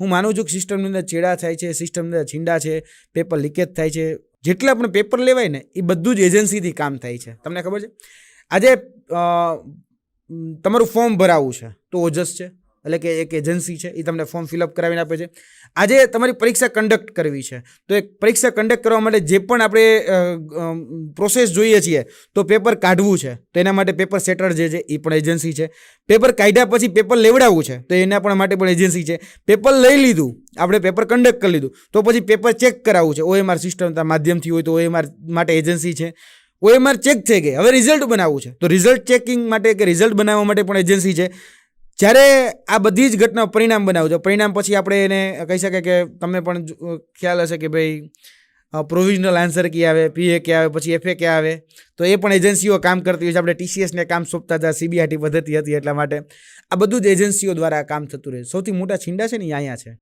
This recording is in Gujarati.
હું માનું છું કે સિસ્ટમની અંદર ચેડા થાય છે, સિસ્ટમની અંદર છીંડા છે, પેપર લીકેજ થાય છે. જેટલા પણ પેપર લેવાય ને એ બધું જ એજન્સીથી કામ થાય છે. તમને ખબર છે? આજે તમારું ફોર્મ ભરાવવું છે તો ઓજસ છે, એટલે કે એક એજન્સી છે, એ તમને ફોર્મ ફિલઅપ કરાવીને આપે છે. આજે તમારી પરીક્ષા કન્ડક્ટ કરવી છે તો એક પરીક્ષા કન્ડક્ટ કરવા માટે જે પણ આપણે પ્રોસેસ જોઈએ છીએ, તો પેપર કાઢવું છે તો એના માટે પેપર સેટર જે છે એ પણ એજન્સી છે. પેપર કાઢ્યા પછી પેપર લેવડાવવું છે તો એના પણ માટે પણ એજન્સી છે. પેપર લઈ લીધું, આપણે પેપર કન્ડક્ટ કરી લીધું, તો પછી પેપર ચેક કરાવવું છે OMR સિસ્ટમ માધ્યમથી હોય તો OMR માટે એજન્સી છે. OMR ચેક થઈ ગઈ, હવે રિઝલ્ટ બનાવવું છે તો રિઝલ્ટ ચેકિંગ માટે કે રિઝલ્ટ બનાવવા માટે પણ એજન્સી છે. જ્યારે આ બધી જ ઘટના પરિણામ બનાવું છો, પરિણામ પછી આપણે એને કહી શકાય કે તમને પણ ખ્યાલ હશે કે ભાઈ પ્રોવિઝનલ આન્સર ક્યાં આવે, PA ક્યાં આવે, પછી FA ક્યાં આવે, તો એ પણ એજન્સીઓ કામ કરતી હોય છે. આપણે TCSને કામ સોંપતા હતા, CBRT પદ્ધતિ હતી એટલા માટે આ બધું જ એજન્સીઓ દ્વારા કામ થતું રહે. સૌથી મોટા છીંડા છે ને અહીંયા છે.